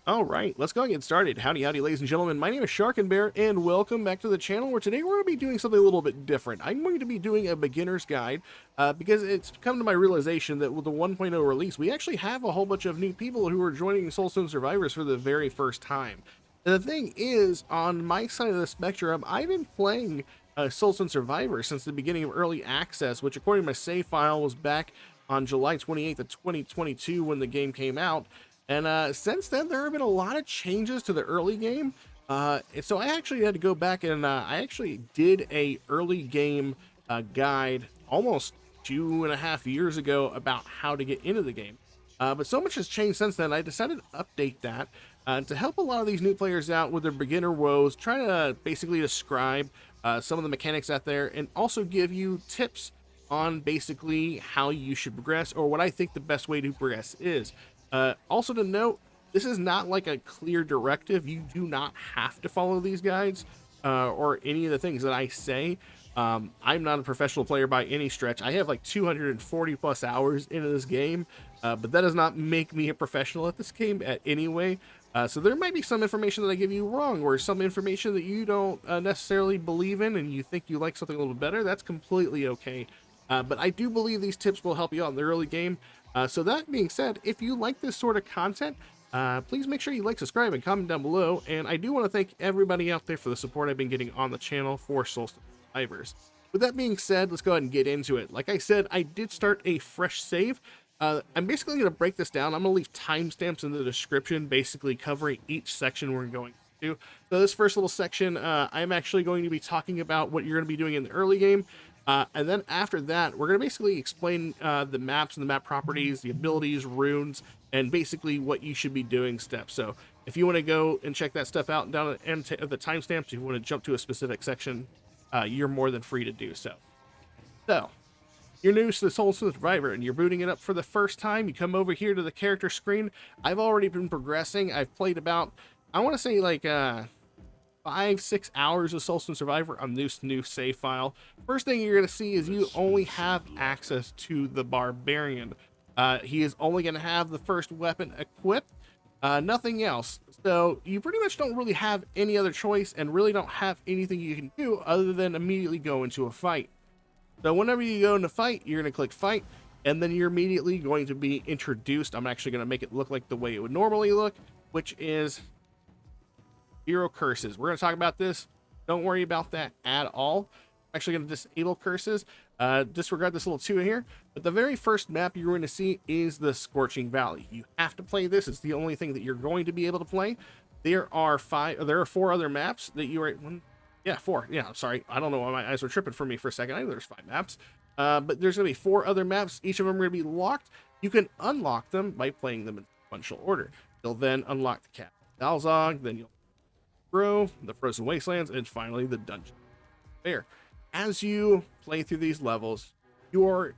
All right, let's go and get started. Howdy, howdy, ladies and gentlemen. My name is Sharkinbear, and welcome back to the channel, where today we're going to be doing something a little bit different. I'm going to be doing a beginner's guide, because it's come to my realization that with the 1.0 release, we actually have a whole bunch of new people who are joining Soulstone Survivors for the very first time. And the thing is, on my side of the spectrum, I've been playing Soulstone Survivors since the beginning of early access, which according to my save file was back on July 28th of 2022 when the game came out. And since then, there have been a lot of changes to the early game. So I actually had to go back and I actually did a early game guide almost 2.5 years ago about how to get into the game. But so much has changed since then, I decided to update that to help a lot of these new players out with their beginner woes, try to basically describe some of the mechanics out there, and also give you tips on basically how you should progress, or what I think the best way to progress is. Also to note, this is not like a clear directive. You do not have to follow these guides or any of the things that I say. I'm not a professional player by any stretch. I have like 240 plus hours into this game, but that does not make me a professional at this game at any way. So there might be some information that I give you wrong, or some information that you don't necessarily believe in and you think you like something a little better. That's completely okay. But I do believe these tips will help you out in the early game. So that being said, if you like this sort of content, please make sure you like, subscribe, and comment down below. And I do want to thank everybody out there for the support I've been getting on the channel for Soulstone Survivors. With that being said, let's go ahead and get into it. Like I said, I did start a fresh save. I'm basically going to break this down. I'm going to leave timestamps in the description, basically covering each section we're going to. So this first little section, I'm actually going to be talking about what you're going to be doing in the early game. And then after that, we're going to basically explain the maps and the map properties, the abilities, runes, and basically what you should be doing steps. So if you want to go and check that stuff out down at the end of the timestamps, if you want to jump to a specific section, you're more than free to do so. So, you're new to the Soulstone Survivor and you're booting it up for the first time. You come over here to the character screen. I've already been progressing. I've played about, I want to say like 5-6 hours of Soulstone Survivor on this new save file. First thing you're going to see is you only have access to the Barbarian. He is only going to have the first weapon equipped, nothing else. So you pretty much don't really have any other choice and really don't have anything you can do other than immediately go into a fight. So whenever you go into fight, you're going to click fight, and then you're immediately going to be introduced. I'm actually going to make it look like the way it would normally look, which is 0 curses. We're going to talk about this. Don't worry about that at all. I'm actually going to disable curses. Disregard this little 2 here. But the very first map you're going to see is the Scorching Valley. You have to play this. It's the only thing that you're going to be able to play. There are 4 other maps that you are... Yeah, 4. Yeah, I'm sorry. I don't know why my eyes were tripping for me for a second. I know there's 5 maps. But there's going to be 4 other maps. Each of them are going to be locked. You can unlock them by playing them in sequential order. You'll then unlock the Cat Dalzog, then you'll the Frozen Wastelands, and finally the Dungeon Fair. As you play through these levels, you are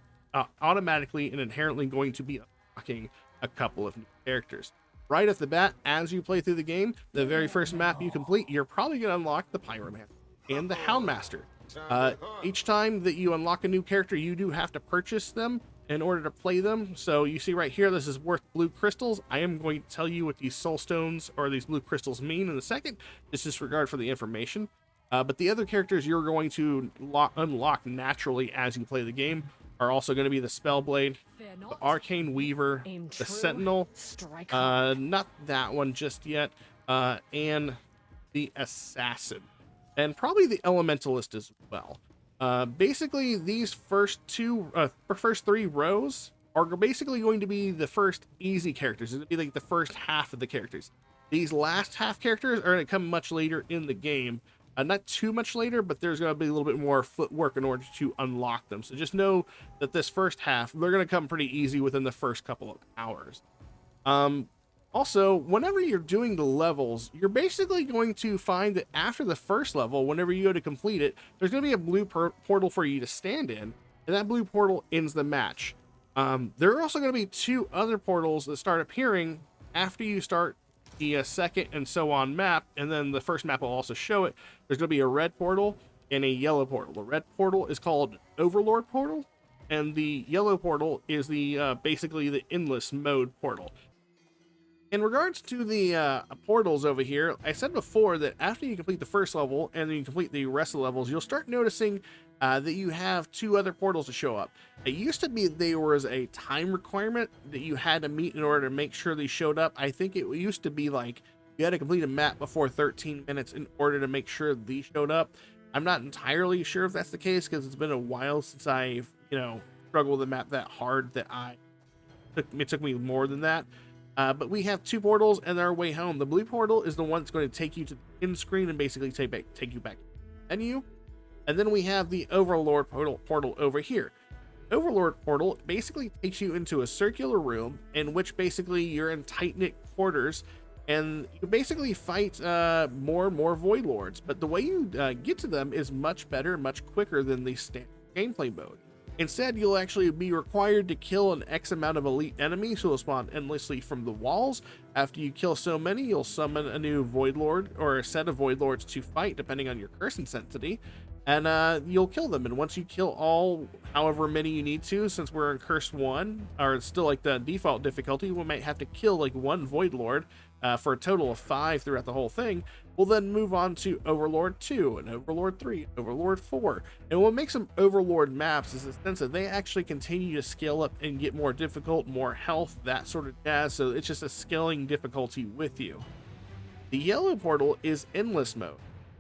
automatically and inherently going to be unlocking a couple of new characters. Right off the bat, as you play through the game, the very first map you complete, you're probably going to unlock the Pyromancer and the Houndmaster. Each time that you unlock a new character, you do have to purchase them in order to play them. So you see right here, this is worth blue crystals. I am going to tell you what these soul stones or these blue crystals mean in a second. Just disregard for the information. But the other characters you're going to unlock naturally as you play the game are also going to be the Spellblade, the Arcane Weaver, the Sentinel, not that one just yet, and the Assassin, and probably the Elementalist as well. Basically, these first 3 rows are basically going to be the first easy characters. It'll be like the first half of the characters. These last half characters are going to come much later in the game. Not too much later, but there's going to be a little bit more footwork in order to unlock them. So just know that this first half, they're going to come pretty easy within the first couple of hours. Also, whenever you're doing the levels, you're basically going to find that after the first level, whenever you go to complete it, there's going to be a blue portal for you to stand in, and that blue portal ends the match. There are also going to be 2 other portals that start appearing after you start the second and so on map, and then the first map will also show it. There's going to be a red portal and a yellow portal. The red portal is called Overlord portal, and the yellow portal is the basically the endless mode portal. In regards to the portals over here, I said before that after you complete the first level and then you complete the rest of the levels, you'll start noticing that you have two other portals to show up. It used to be there was a time requirement that you had to meet in order to make sure they showed up. I think it used to be like you had to complete a map before 13 minutes in order to make sure these showed up. I'm not entirely sure if that's the case because it's been a while since I've, struggled with the map that hard that it took me more than that. But we have two portals and our way home. The blue portal is the one that's going to take you to the end screen and basically take you back to the menu. And then we have the Overlord portal over here. Overlord portal basically takes you into a circular room in which basically you're in tight-knit quarters and you basically fight more and more Void Lords. But the way you get to them is much better, much quicker than the standard gameplay mode. Instead, you'll actually be required to kill an X amount of elite enemies who will spawn endlessly from the walls. After you kill so many, you'll summon a new Void Lord or a set of Void Lords to fight, depending on your curse intensity, and you'll kill them. And once you kill all, however many you need to, since we're in Curse 1, or it's still like the default difficulty, we might have to kill like one Void Lord for a total of 5 throughout the whole thing. We'll then move on to Overlord 2 and Overlord 3, Overlord 4. And what makes them Overlord maps is the sense that they actually continue to scale up and get more difficult, more health, that sort of jazz. So it's just a scaling difficulty with you. The yellow portal is Endless Mode.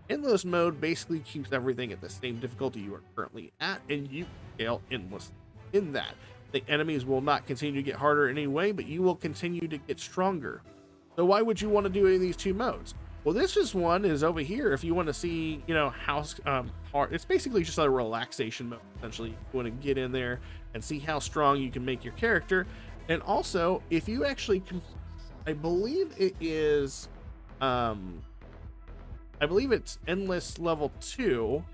Endless Mode basically keeps everything at the same difficulty you are currently at, and you scale endless in that. The enemies will not continue to get harder anyway, but you will continue to get stronger. So why would you want to do any of these two modes? Well, this just one is over here if you want to see, how hard. It's basically just a relaxation mode, essentially. You want to get in there and see how strong you can make your character. And also, if you actually, I believe it is, I believe it's Endless Level 2.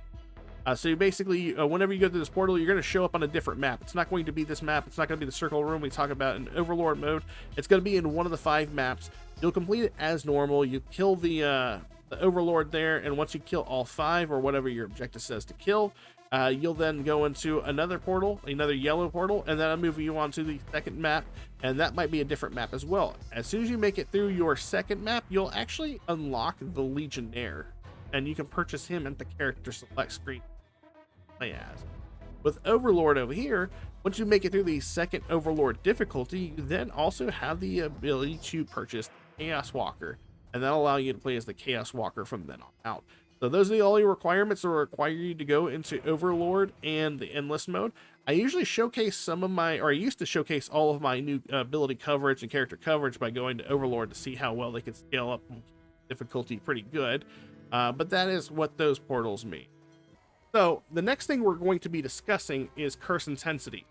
So you basically, whenever you go through this portal, you're going to show up on a different map. It's not going to be this map. It's not going to be the circle room we talk about in Overlord mode. It's going to be in one of the 5 maps. You'll complete it as normal. You kill the Overlord there, and once you kill all 5 or whatever your objective says to kill, you'll then go into another portal, another yellow portal, and then I'll move you on to the second map, and that might be a different map as well. As soon as you make it through your second map, you'll actually unlock the Legionnaire, and you can purchase him at the character select screen. As with Overlord over here, once you make it through the second Overlord difficulty, you then also have the ability to purchase the Chaos Walker, and that'll allow you to play as the Chaos Walker from then on out. So those are the only requirements that require you to go into Overlord and the Endless mode. I usually showcase some of my, or I used to showcase all of my new ability coverage and character coverage by going to Overlord to see how well they can scale up difficulty pretty good. But that is what those portals mean. So the next thing we're going to be discussing is curse intensity.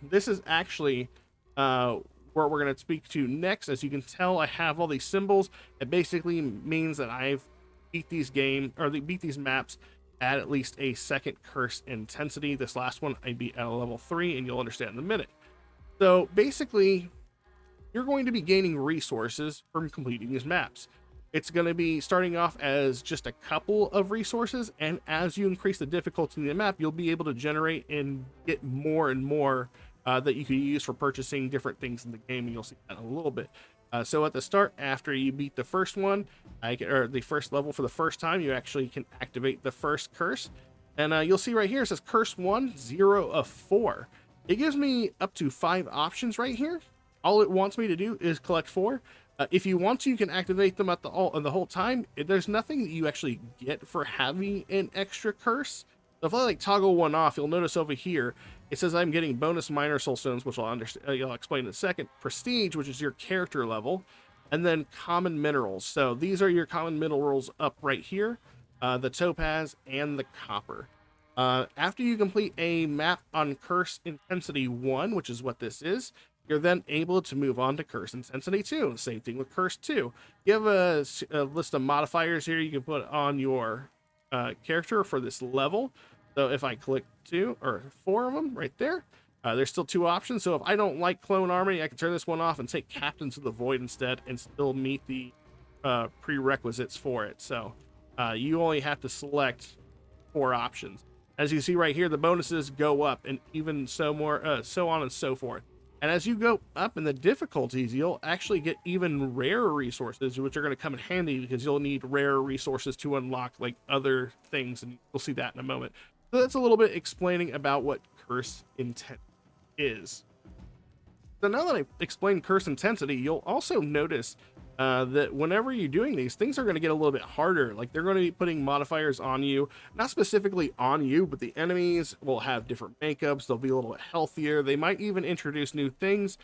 This is actually where we're going to speak to next. As you can tell, I have all these symbols. It basically means that I've beat these maps at least a second curse intensity. This last one I beat at a level 3, and you'll understand in a minute. So basically, you're going to be gaining resources from completing these maps. It's going to be starting off as just a couple of resources, and as you increase the difficulty in the map, you'll be able to generate and get more and more that you can use for purchasing different things in the game, and you'll see that in a little bit. So at the start, after you beat the first one, or the first level for the first time, you actually can activate the first curse. And you'll see right here, it says Curse 1, 0 of 4. It gives me up to 5 options right here. All it wants me to do is collect 4. If you want to, you can activate them at the whole time. There's nothing that you actually get for having an extra curse. So if I toggle one off, you'll notice over here, it says I'm getting bonus minor Soulstones, which I'll explain in a second. Prestige, which is your character level, and then common minerals. So these are your common minerals up right here, the topaz and the copper. After you complete a map on curse intensity 1, which is what this is, you're then able to move on to curse intensity 2. Same thing with curse 2. You have a list of modifiers here you can put on your character for this level. So if I click 2 or 4 of them right there, there's still 2 options. So if I don't like Clone Army, I can turn this one off and take Captains of the Void instead and still meet the prerequisites for it. So you only have to select 4 options. As you see right here, the bonuses go up, and even so on and so forth. And as you go up in the difficulties, you'll actually get even rarer resources, which are going to come in handy because you'll need rarer resources to unlock like other things, and we'll see that in a moment. So that's a little bit explaining about what curse intent is. So now that I explained curse intensity, you'll also notice that whenever you're doing these, things are going to get a little bit harder. Like they're going to be putting modifiers on you, not specifically on you, but the enemies will have different makeups. They'll be a little bit healthier. They might even introduce new things,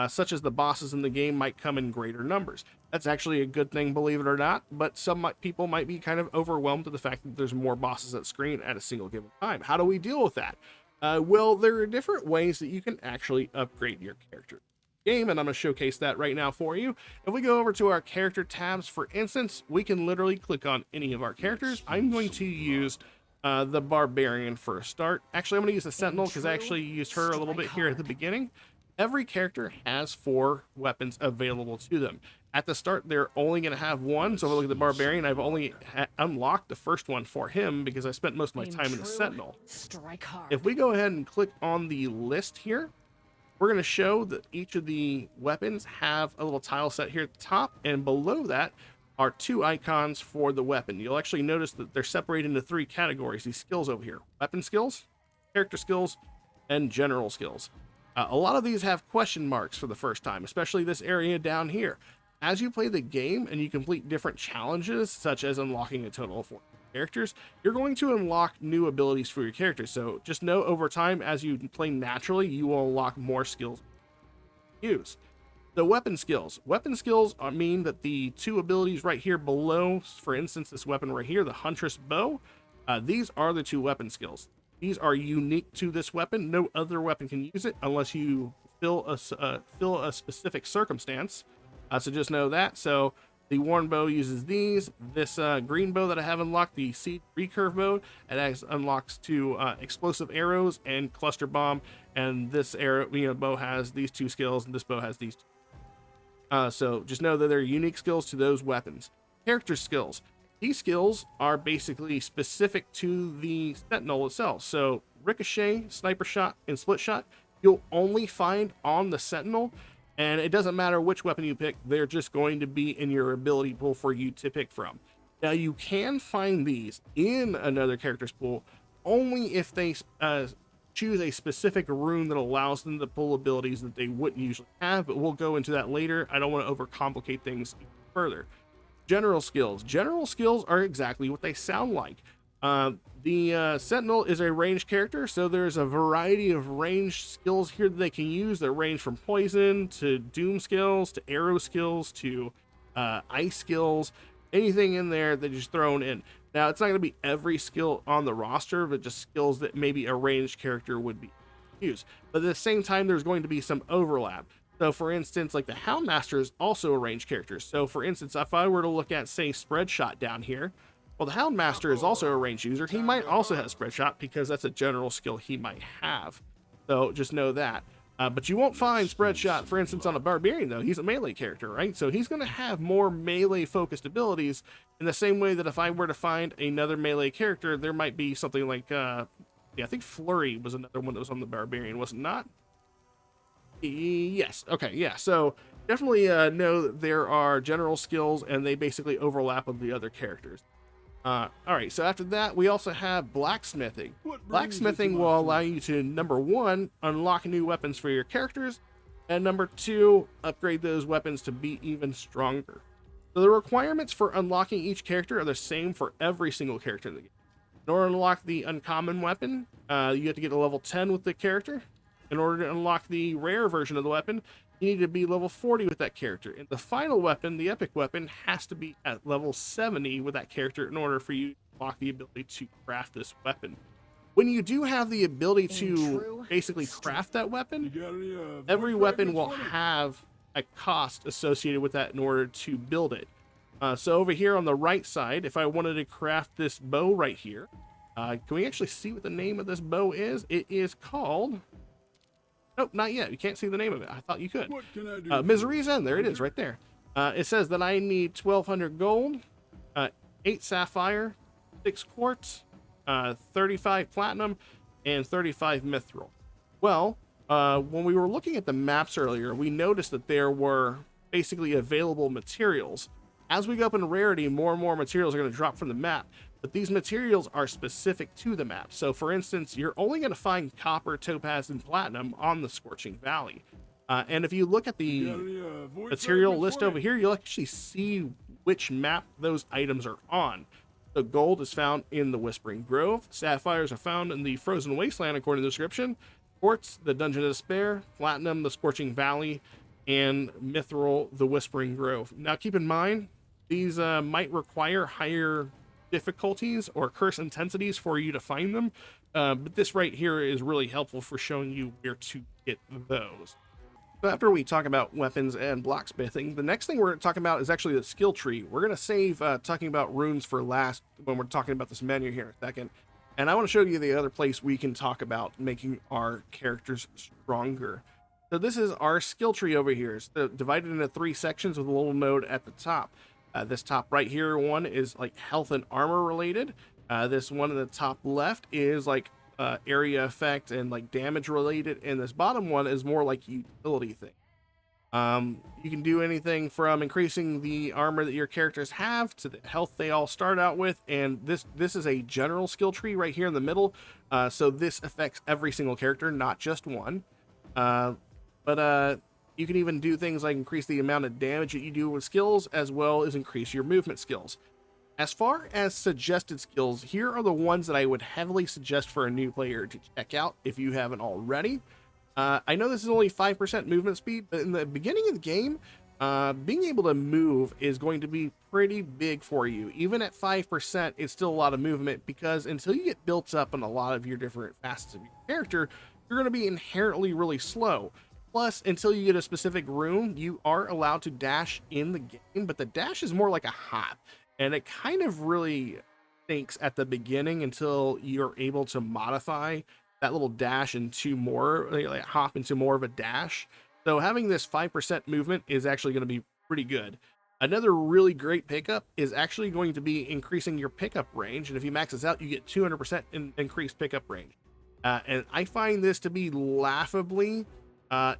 such as the bosses in the game might come in greater numbers. That's actually a good thing, believe it or not, but some people might be kind of overwhelmed with the fact that there's more bosses at screen at a single given time. How do we deal with that? Well, there are different ways that you can actually upgrade your character game, and I'm going to showcase that right now for you. If we go over to our character tabs, for instance, we can literally click on any of our characters. I'm going to use the Barbarian for a start. Actually, I'm going to use the Sentinel because I actually used her a little bit here at the beginning. Every character has 4 weapons available to them. At the start, they're only going to have 1. So if we look at the Barbarian, I've only unlocked the first one for him because I spent most of my time in the Sentinel. If we go ahead and click on the list here, we're going to show that each of the weapons have a little tile set here at the top, and below that are 2 icons for the weapon. You'll actually notice that they're separated into 3 categories, these skills over here: weapon skills, character skills, and general skills. A lot of these have question marks for the first time, especially this area down here. As you play the game and you complete different challenges, such as unlocking a total of 4 characters, you're going to unlock new abilities for your character. So just know over time, as you play naturally, you will unlock more skills to use. The weapon skills. Weapon skills mean that the 2 abilities right here below, for instance, this weapon right here, the Huntress Bow, these are the 2 weapon skills. These are unique to this weapon. No other weapon can use it unless you fill a specific circumstance. So just know that. So the Worn Bow uses these. This green bow that I have unlocked, the Seed Recurve bow, it unlocks 2 explosive arrows and cluster bomb. And this bow has these 2 skills, and this bow has these 2. So just know that they're unique skills to those weapons. Character skills. These skills are basically specific to the Sentinel itself. So Ricochet, Sniper Shot, and Split Shot, you'll only find on the Sentinel. And it doesn't matter which weapon you pick, they're just going to be in your ability pool for you to pick from. Now, you can find these in another character's pool only if they choose a specific rune that allows them to pull abilities that they wouldn't usually have, but we'll go into that later. I don't want to overcomplicate things further. General skills. General skills are exactly what they sound like. The Sentinel is a ranged character, so there's a variety of ranged skills here that they can use that range from poison to doom skills to arrow skills to ice skills. Anything in there that is thrown in. Now, it's not going to be every skill on the roster, but just skills that maybe a ranged character would be used. But at the same time, there's going to be some overlap. So for instance, like the Houndmaster is also a ranged character. So for instance, if I were to look at, say, Spread Shot down here, well, the Houndmaster is also a ranged user. He might also have Spread Shot because that's a general skill he might have. So just know that. But you won't find Spread Shot, for instance, on a Barbarian, though. He's a melee character, right? So he's going to have more melee-focused abilities in the same way that if I were to find another melee character, there might be something like, yeah, I think Flurry was another one that was on the Barbarian, was it not? Yes. Okay, yeah. So definitely know that there are general skills, and they basically overlap with the other characters. All right, so after that, we also have blacksmithing. Blacksmithing will allow you to, number 1, unlock new weapons for your characters, and number 2, upgrade those weapons to be even stronger. So the requirements for unlocking each character are the same for every single character in the game. In order to unlock the uncommon weapon, you have to get to level 10 with the character. In order to unlock the rare version of the weapon, you need to be level 40 with that character. And the final weapon, the epic weapon, has to be at level 70 with that character in order for you to unlock the ability to craft this weapon. When you do have the ability to basically craft that weapon, every weapon will have a cost associated with that in order to build it. So over here on the right side, if I wanted to craft this bow right here, can we actually see what the name of this bow is? It is called... Nope, not yet. You can't see the name of it. I thought you could. What can I do? Misery's End. There it is, right there. It says that I need 1,200 gold, 8 sapphire, 6 quartz, 35 platinum, and 35 mithril. Well, when we were looking at the maps earlier, we noticed that there were basically available materials. As we go up in rarity, more and more materials are going to drop from the map, but these materials are specific to the map. So for instance, you're only going to find copper, topaz, and platinum on the Scorching Valley. And if you look at the material list over here, you'll actually see which map those items are on. The gold is found in the Whispering Grove. Sapphires are found in the Frozen Wasteland, according to the description. Quartz, the Dungeon of Despair. Platinum, the Scorching Valley. And Mithril, the Whispering Grove. Now, keep in mind, these might require higher difficulties or curse intensities for you to find them. But this right here is really helpful for showing you where to get those. So after we talk about weapons and blacksmithing, the next thing we're going to talk about is actually the skill tree. We're going to save talking about runes for last when we're talking about this menu here in a second. And I want to show you the other place we can talk about making our characters stronger. So this is our skill tree over here. It's divided into 3 sections with a little node at the top. This top right here one is like health and armor related. This one in the top left is like area effect and like damage related, and this bottom one is more like utility thing. You can do anything from increasing the armor that your characters have to the health they all start out with, and this is a general skill tree right here in the middle. So this affects every single character, not just one. But you can even do things like increase the amount of damage that you do with skills, as well as increase your movement skills. As far as suggested skills, here are the ones that I would heavily suggest for a new player to check out if you haven't already. I know this is only 5% movement speed, but in the beginning of the game, being able to move is going to be pretty big for you. Even at 5%, it's still a lot of movement, because until you get built up in a lot of your different facets of your character, you're going to be inherently really slow. Plus, until you get a specific rune, you are allowed to dash in the game, but the dash is more like a hop. And it kind of really stinks at the beginning until you're able to modify that little dash into more, like hop into more of a dash. So having this 5% movement is actually going to be pretty good. Another really great pickup is actually going to be increasing your pickup range. And if you max this out, you get 200% increased pickup range. And I find this to be laughably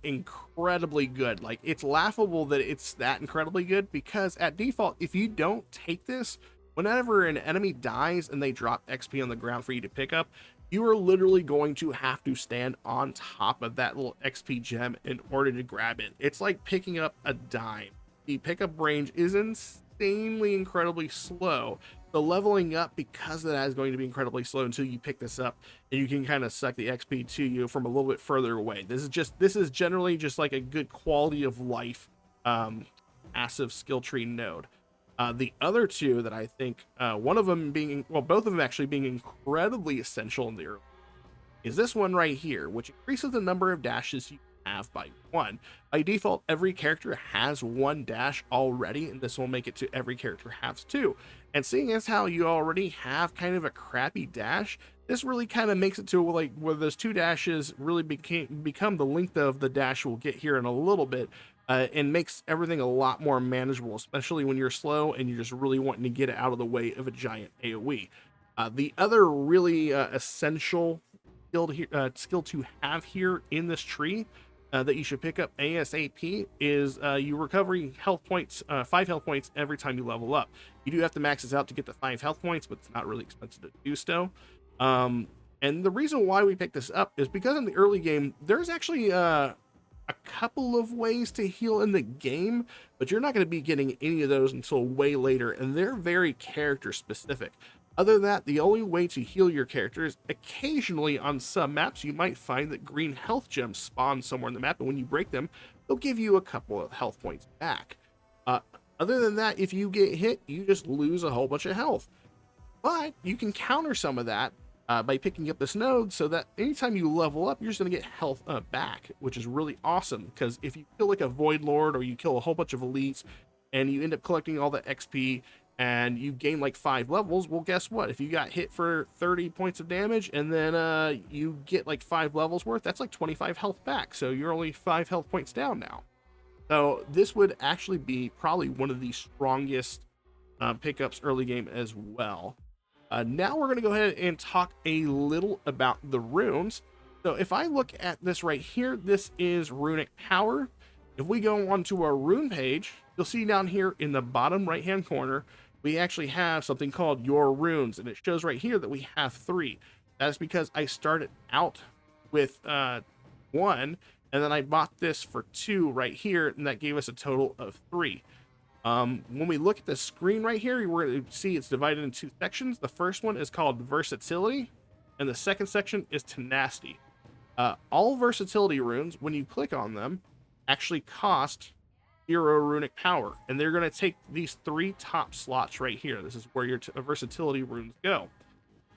incredibly good. Like, it's laughable that it's that incredibly good, because at default, if you don't take this, whenever an enemy dies and they drop XP on the ground for you to pick up, you are literally going to have to stand on top of that little XP gem in order to grab it. It's like picking up a dime. The pickup range is insanely incredibly slow. The leveling up because of that is going to be incredibly slow until you pick this up, and you can kind of suck the XP to you from a little bit further away. This is generally just like a good quality of life passive skill tree node. The other two that I think, one of them being, well, both of them actually being incredibly essential in the early, is this one right here, which increases the number of dashes you have by 1. By default, every character has 1 dash already, and this will make it to every character has 2. And seeing as how you already have kind of a crappy dash, this really kind of makes it to like where those 2 dashes really become the length of the dash we'll get here in a little bit, and makes everything a lot more manageable, especially when you're slow and you're just really wanting to get it out of the way of a giant AoE. The other really essential skill to have here in this tree that you should pick up ASAP is you recover health points, 5 health points every time you level up. You do have to max this out to get the 5 health points, but it's not really expensive to do so. And the reason why we pick this up is because in the early game, there's actually a couple of ways to heal in the game, but you're not going to be getting any of those until way later, and they're very character specific. Other than that, the only way to heal your character is occasionally on some maps you might find that green health gems spawn somewhere in the map, and when you break them, they'll give you a couple of health points back. Other than that, if you get hit, you just lose a whole bunch of health. But you can counter some of that by picking up this node, so that anytime you level up, you're just going to get health back, which is really awesome, because if you kill like a Void Lord or you kill a whole bunch of elites and you end up collecting all the XP and you gain like 5 levels, well, guess what? If you got hit for 30 points of damage and then you get like 5 levels worth, that's like 25 health back, so you're only 5 health points down now. So this would actually be probably one of the strongest pickups early game as well. Now we're going to go ahead and talk a little about the runes. So if I look at this right here, this is Runic Power. If we go onto our rune page, you'll see down here in the bottom right hand corner, we actually have something called Your Runes, and it shows right here that we have 3. That's because I started out with 1, and then I bought this for 2 right here, and that gave us a total of 3. When we look at the screen right here, we're going to see it's divided into 2 sections. The first one is called Versatility, and the second section is Tenacity. All versatility runes, when you click on them, actually cost 0 runic power, and they're going to take these 3 top slots right here. This is where your versatility runes go.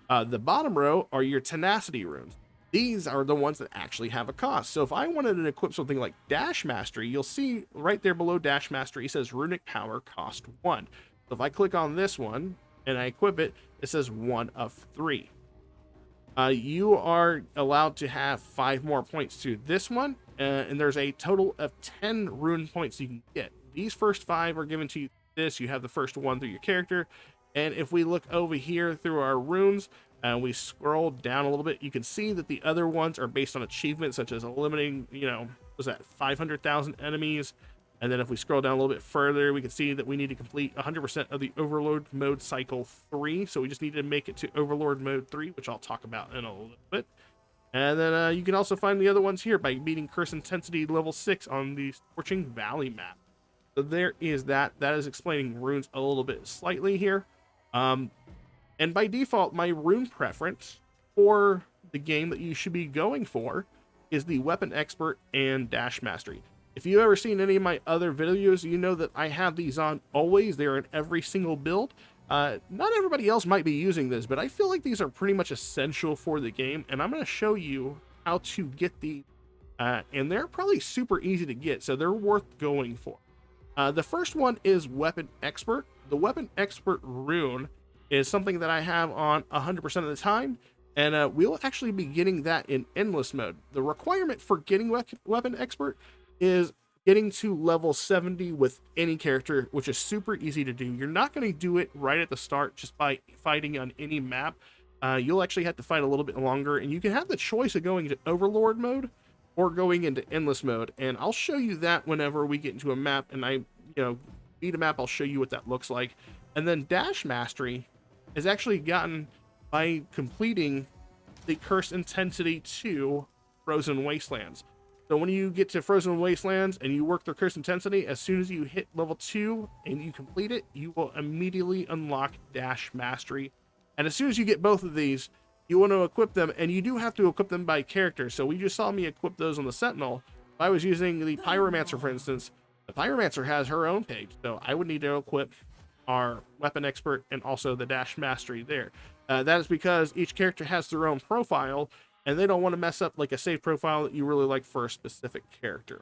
The bottom row are your tenacity runes. These are the ones that actually have a cost. So if I wanted to equip something like Dash Mastery, you'll see right there below Dash Mastery, it says runic power cost 1. So if I click on this one and I equip it, it says 1 of 3. You are allowed to have 5 more points to this one, and there's a total of 10 rune points you can get. These first 5 are given to you. You have the first 1 through your character, and if we look over here through our runes and we scroll down a little bit, you can see that the other ones are based on achievements such as eliminating, was that 500,000 enemies. And then if we scroll down a little bit further, we can see that we need to complete 100% of the Overlord mode cycle 3. So we just need to make it to Overlord mode 3, which I'll talk about in a little bit. And then you can also find the other ones here by beating Curse Intensity level 6 on the Scorching Valley map. So there is that. That is explaining runes a little bit slightly here. And by default, my rune preference for the game that you should be going for is the Weapon Expert and Dash Mastery. If you've ever seen any of my other videos, you know that I have these on always. They're in every single build. Not everybody else might be using this, but I feel like these are pretty much essential for the game, and I'm going to show you how to get these. And they're probably super easy to get, so they're worth going for. The first one is Weapon Expert. The Weapon Expert rune is something that I have on 100% of the time, and we'll actually be getting that in Endless mode. The requirement for getting Weapon Expert is getting to level 70 with any character, which is super easy to do. You're not going to do it right at the start just by fighting on any map. You'll actually have to fight a little bit longer, and you can have the choice of going to Overlord mode or going into Endless mode, and I'll show you that whenever we get into a map and I beat a map. I'll show you what that looks like. And then Dash Mastery is actually gotten by completing the Curse Intensity 2 Frozen Wastelands. So when you get to Frozen Wastelands and you work the Curse Intensity, as soon as you hit level 2 and you complete it, you will immediately unlock Dash Mastery. And as soon as you get both of these, you want to equip them, and you do have to equip them by character. So we just saw me equip those on the Sentinel. If I was using the Pyromancer, for instance, the Pyromancer has her own page, so I would need to equip our Weapon Expert and also the Dash Mastery there. That is because each character has their own profile, and they don't want to mess up like a save profile that you really like for a specific character.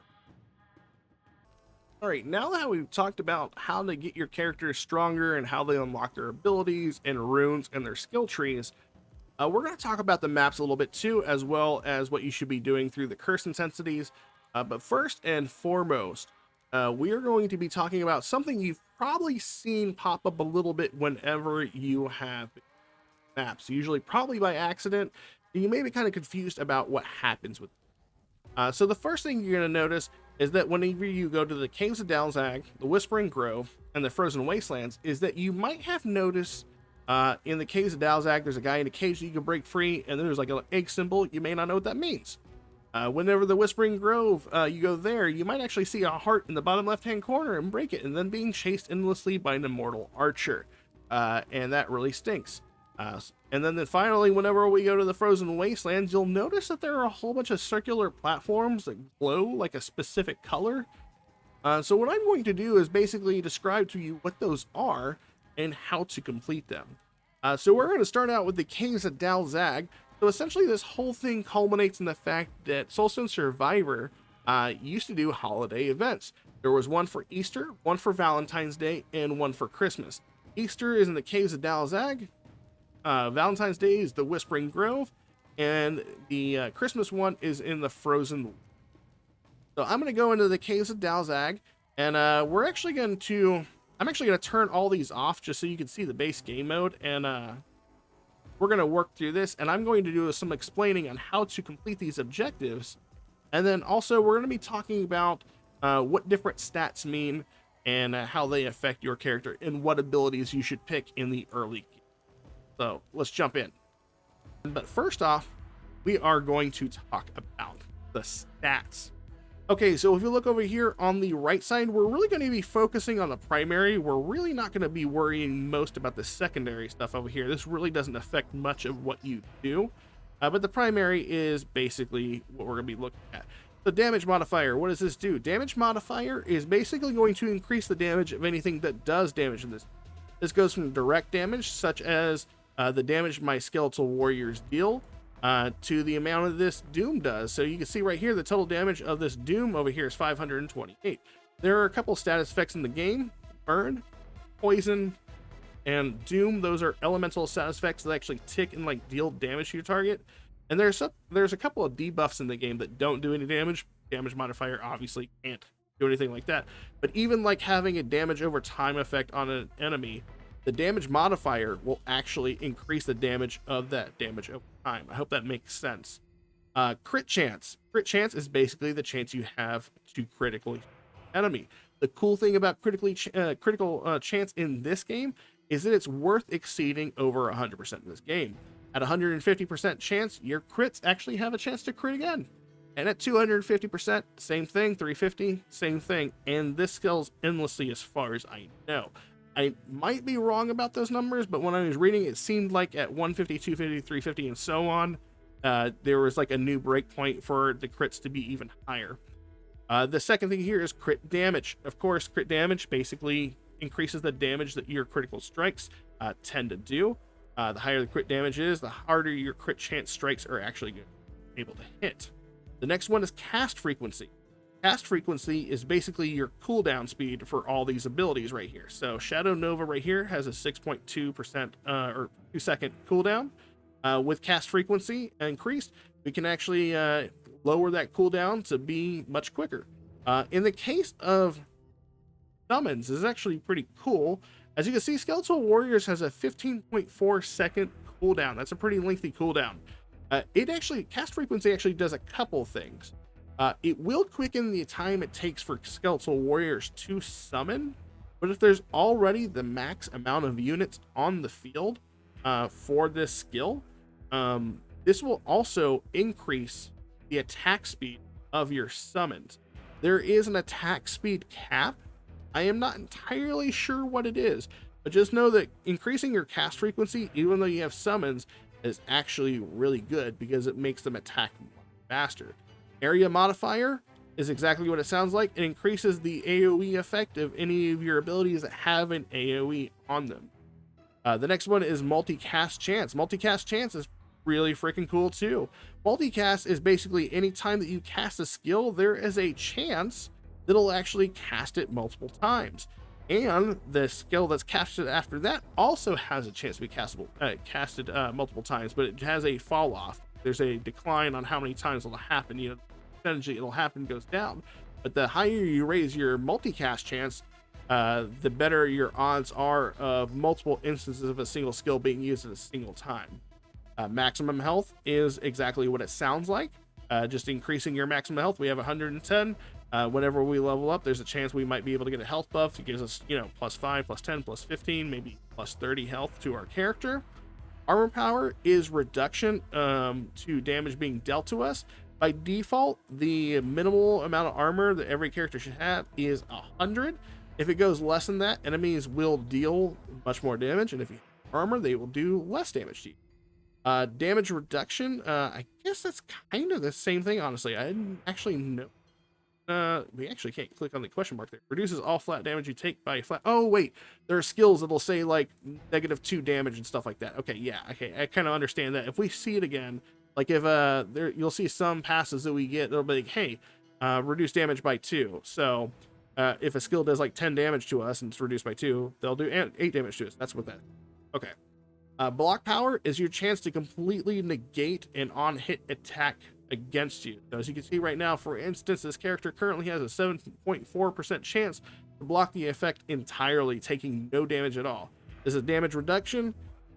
All right, now that we've talked about how to get your characters stronger and how they unlock their abilities and runes and their skill trees, we're going to talk about the maps a little bit too, as well as what you should be doing through the curse intensities. But first and foremost, we are going to be talking about something you've probably seen pop up a little bit whenever you have maps, usually probably by accident. You may be kind of confused about what happens with it. So the first thing you're going to notice is that whenever you go to the Caves of Dalzag, the Whispering Grove, and the Frozen Wastelands, is that you might have noticed in the Caves of Dalzag, there's a guy in a cage that you can break free, and then there's like an egg symbol. You may not know what that means. Whenever the Whispering Grove, you go there, you might actually see a heart in the bottom left-hand corner and break it, and then being chased endlessly by an immortal archer. And that really stinks. And then finally, whenever we go to the Frozen Wastelands, you'll notice that there are a whole bunch of circular platforms that glow like a specific color. So what I'm going to do is basically describe to you what those are and how to complete them. So we're going to start out with the Caves of Dalzag. So essentially this whole thing culminates in the fact that Soulstone Survivor used to do holiday events. There was one for Easter, one for Valentine's Day, and one for Christmas. Easter is in the Caves of Dalzag. Valentine's Day is the Whispering Grove, and the Christmas one is in the Frozen. So I'm going to go into the Caves of Dalzag, and I'm actually going to turn all these off just so you can see the base game mode, and we're we're going to work through this, and I'm going to do some explaining on how to complete these objectives. And then also we're going to be talking about what different stats mean and how they affect your character and what abilities you should pick in the early game. So let's jump in. But first off, we are going to talk about the stats. Okay, so if you look over here on the right side, we're really going to be focusing on the primary. We're really not going to be worrying most about the secondary stuff over here. This really doesn't affect much of what you do, but the primary is basically what we're going to be looking at. The damage modifier, what does this do? Damage modifier is basically going to increase the damage of anything that does damage in this. This goes from direct damage, such as the damage my skeletal warriors deal, to the amount of this doom does. So you can see right here, the total damage of this doom over here is 528. There are a couple status effects in the game: burn, poison, and doom. Those are elemental status effects that actually tick and like deal damage to your target. And there's a couple of debuffs in the game that don't do any damage. Damage modifier obviously can't do anything like that. But even like having a damage over time effect on an enemy, the damage modifier will actually increase the damage of that damage over time. I hope that makes sense. Crit chance. Crit chance is basically the chance you have to critically enemy. The cool thing about critical chance in this game is that it's worth exceeding over 100% in this game. At 150% chance, your crits actually have a chance to crit again. And at 250%, same thing. 350, same thing. And this scales endlessly as far as I know. I might be wrong about those numbers, but when I was reading, it seemed like at 150, 250, 350, and so on, there was like a new breakpoint for the crits to be even higher. The second thing here is crit damage. Of course, crit damage basically increases the damage that your critical strikes tend to do. The higher the crit damage is, the harder your crit chance strikes are actually able to hit. The next one is cast frequency. Cast frequency is basically your cooldown speed for all these abilities right here. So Shadow Nova right here has a 6.2% or 2-second cooldown. With cast frequency increased, we can actually lower that cooldown to be much quicker. In the case of summons, this is actually pretty cool. As you can see, Skeletal Warriors has a 15.4 second cooldown. That's a pretty lengthy cooldown. Cast frequency actually does a couple things. It will quicken the time it takes for Skeletal Warriors to summon, but if there's already the max amount of units on the field for this skill, this will also increase the attack speed of your summons. There is an attack speed cap. I am not entirely sure what it is, but just know that increasing your cast frequency, even though you have summons, is actually really good because it makes them attack faster. Area modifier is exactly what it sounds like. It increases the AoE effect of any of your abilities that have an AoE on them. The next one is multicast chance. Multicast chance is really freaking cool too. Multicast is basically any time that you cast a skill, there is a chance that it'll actually cast it multiple times. And the skill that's casted after that also has a chance to be casted multiple times, but it has a fall off. There's a decline on how many times it'll happen. You know, percentage it'll happen goes down. But the higher you raise your multicast chance, the better your odds are of multiple instances of a single skill being used at a single time. Maximum health is exactly what it sounds like. Just increasing your maximum health. We have 110. Whenever we level up, there's a chance we might be able to get a health buff. It gives us, plus 5, plus 10, plus 15, maybe plus 30 health to our character. Armor power is reduction to damage being dealt to us. By default, the minimal amount of armor that every character should have is 100. If it goes less than that, enemies will deal much more damage, and if you have armor, they will do less damage to you. Damage reduction, I guess that's kind of the same thing, honestly. I didn't actually know. We actually can't click on the question mark there. Reduces all flat damage you take by flat. Oh, wait. There are skills that'll say like -2 damage and stuff like that. Okay, yeah. Okay, I kind of understand that. If we see it again, like if you'll see some passes that we get, they'll be like, hey, reduce damage by 2. So if a skill does like 10 damage to us and it's reduced by 2, they'll do 8 damage to us. That's what that. Okay. Block power is your chance to completely negate an on-hit attack against you. So as you can see right now, for instance, this character currently has a 7.4% chance to block the effect entirely, taking no damage at all. This is damage reduction.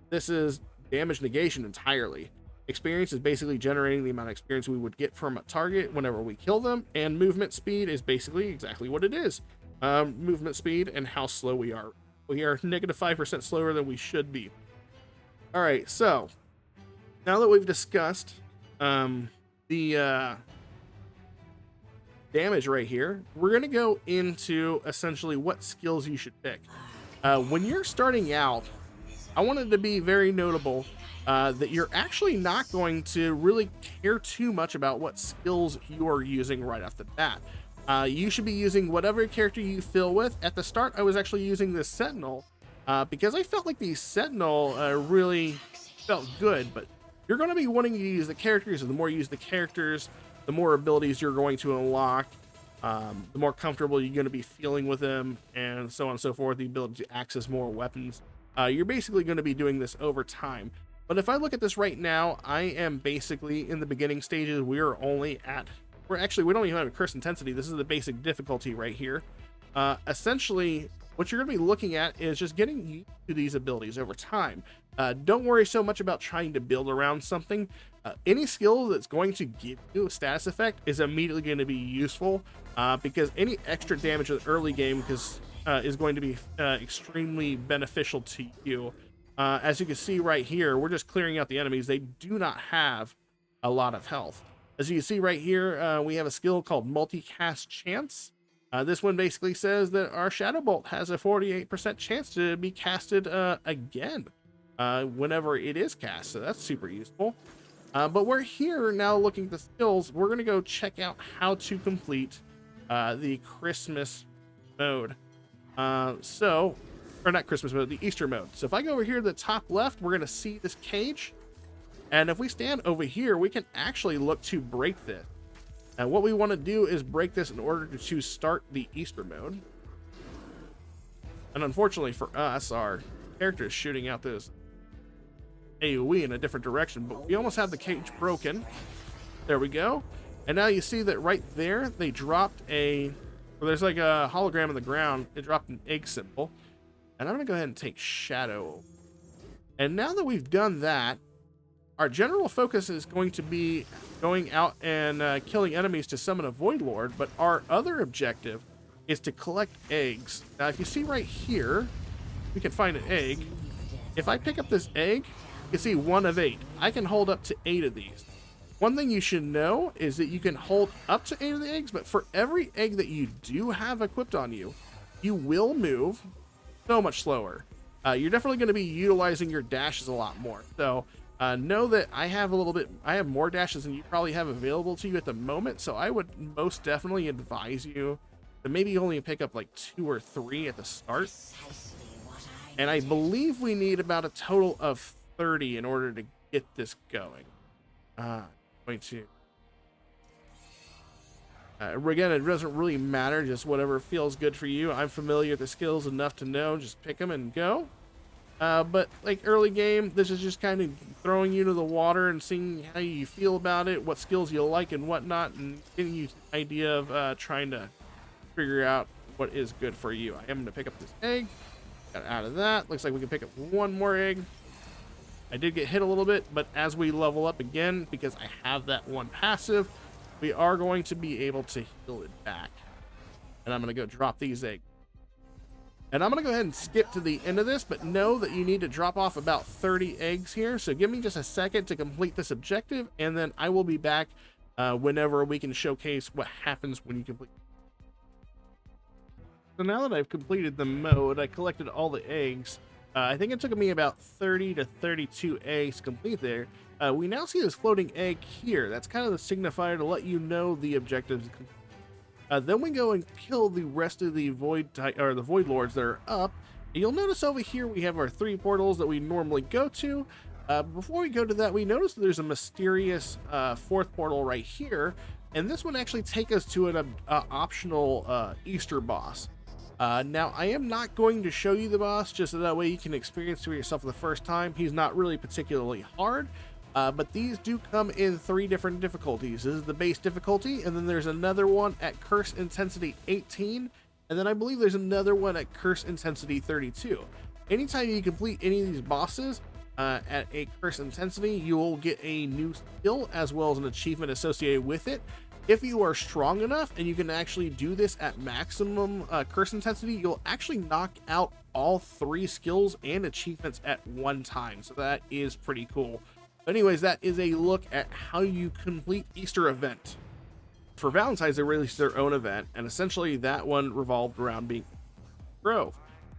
This is damage negation entirely. Experience is basically generating the amount of experience we would get from a target whenever we kill them, and movement speed is basically exactly what it is. Movement speed and how slow we are. We are negative 5% slower than we should be. All right, so now that we've discussed the damage right here, we're going to go into essentially what skills you should pick. When you're starting out, I want it to be very notable that you're actually not going to really care too much about what skills you are using right off the bat. You should be using whatever character you feel with. At the start, I was actually using this Sentinel because I felt like the Sentinel really felt good, but you're going to be wanting to use the characters, and the more you use the characters, the more abilities you're going to unlock, the more comfortable you're going to be feeling with them, and so on and so forth, the ability to access more weapons. You're basically going to be doing this over time. But if I look at this right now, I am basically in the beginning stages. We don't even have a curse intensity. This is the basic difficulty right here. Essentially, what you're going to be looking at is just getting used to these abilities over time. Don't worry so much about trying to build around something. Any skill that's going to give you a status effect is immediately going to be useful, because any extra damage in the early game is going to be extremely beneficial to you. As you can see right here, we're just clearing out the enemies. They do not have a lot of health. As you can see right here, we have a skill called Multicast Chance. This one basically says that our Shadow Bolt has a 48% chance to be casted again whenever it is cast, so that's super useful. But we're here now looking at the skills. We're going to go check out how to complete the Christmas mode. Or not Christmas mode, the Easter mode. So if I go over here to the top left, we're going to see this cage. And if we stand over here, we can actually look to break this. And what we want to do is break this in order to start the Easter mode. And unfortunately for us, our character is shooting out this AoE in a different direction, but we almost have the cage broken. There we go. And now you see that right there, they dropped there's like a hologram on the ground. It dropped an egg symbol. And I'm going to go ahead and take Shadow. And now that we've done that, our general focus is going to be going out and killing enemies to summon a Voidlord, but our other objective is to collect eggs. Now, if you see right here, we can find an egg. If I pick up this egg, you can see 1 of 8. I can hold up to 8 of these. One thing you should know is that you can hold up to 8 of the eggs, but for every egg that you do have equipped on you, you will move so much slower. You're definitely going to be utilizing your dashes a lot more. So know that I have more dashes than you probably have available to you at the moment. So I would most definitely advise you to maybe only pick up like 2 or 3 at the start. And I believe we need about a total of 30 in order to get this going. Again, it doesn't really matter, just whatever feels good for you. I'm familiar with the skills enough to know, just pick them and go. But like early game, this is just kind of throwing you to the water and seeing how you feel about it, what skills you like and whatnot, and getting you an idea of trying to figure out what is good for you. I am going to pick up this egg. Got out of that. Looks like we can pick up 1 more egg. I did get hit a little bit, but as we level up again, because I have that 1 passive, we are going to be able to heal it back. And I'm going to go drop these eggs. And I'm going to go ahead and skip to the end of this, but know that you need to drop off about 30 eggs here. So give me just a second to complete this objective, and then I will be back whenever we can showcase what happens when you complete. So now that I've completed the mode, I collected all the eggs. I think it took me about 30 to 32 eggs to complete there. We now see this floating egg here. That's kind of the signifier to let you know the objectives. Then we go and kill the rest of the void lords that are up. And you'll notice over here we have our 3 portals that we normally go to. Before we go to that, we notice that there's a mysterious 4th portal right here, and this would actually take us to an optional Easter boss. Now, I am not going to show you the boss, just so that way you can experience it for yourself for the first time. He's not really particularly hard, but these do come in 3 different difficulties. This is the base difficulty, and then there's another one at Curse Intensity 18, and then I believe there's another one at Curse Intensity 32. Anytime you complete any of these bosses, at a curse intensity, you will get a new skill as well as an achievement associated with it. If you are strong enough and you can actually do this at maximum curse intensity, you'll actually knock out all 3 skills and achievements at one time. So that is pretty cool. Anyways, that is a look at how you complete Easter event. For Valentine's, they released their own event, and essentially that one revolved around being Grove.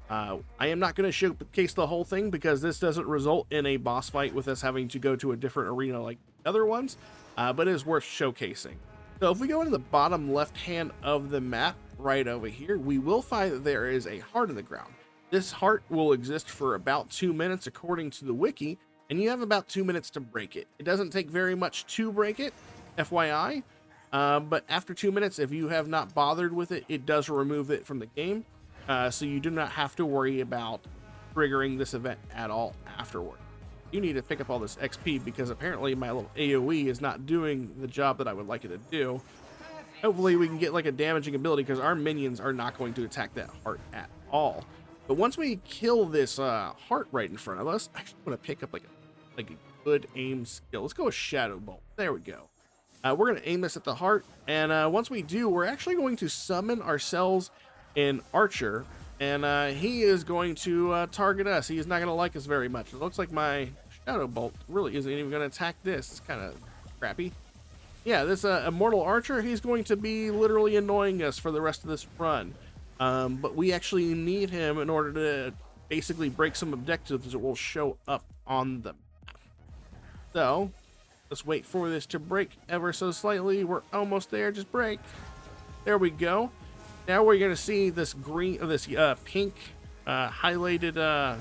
I am not going to showcase the whole thing because this doesn't result in a boss fight with us having to go to a different arena like the other ones, but it is worth showcasing. So if we go into the bottom left hand of the map right over here, we will find that there is a heart in the ground. This heart will exist for about 2 minutes according to the wiki, and you have about 2 minutes to break it. It doesn't take very much to break it, FYI, but after 2 minutes, if you have not bothered with it, it does remove it from the game, so you do not have to worry about triggering this event at all afterward. You need to pick up all this XP because apparently my little AoE is not doing the job that I would like it to do. Hopefully we can get like a damaging ability because our minions are not going to attack that heart at all. But once we kill this heart right in front of us, I actually want to pick up like a good aim skill. Let's go with Shadow Bolt. There we go. We're going to aim this at the heart, and once we do, we're actually going to summon ourselves an archer, and he is going to target us. He is not going to like us very much. It looks like my Shadow Bolt really isn't even going to attack this. It's kind of crappy. Yeah, this immortal archer, he's going to be literally annoying us for the rest of this run. But we actually need him in order to basically break some objectives that will show up on the map. So let's wait for this to break ever so slightly. We're almost there. Just break. There we go. Now we're going to see this green, or this pink highlighted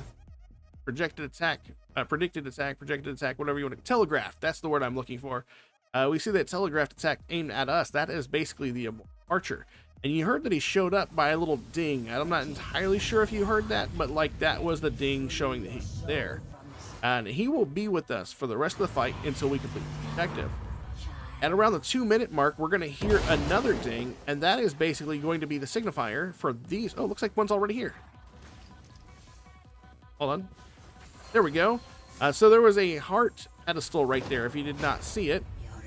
predicted attack, whatever you want to, telegraph. That's the word I'm looking for. We see that telegraphed attack aimed at us. That is basically the archer. And you heard that he showed up by a little ding. I'm not entirely sure if you heard that, but like that was the ding showing that he's there. And he will be with us for the rest of the fight until we complete the objective. At around the 2 minute mark, we're going to hear another ding, and that is basically going to be the signifier for these. Oh, looks like one's already here. Hold on. There we go. So there was a heart pedestal right there if you did not see it.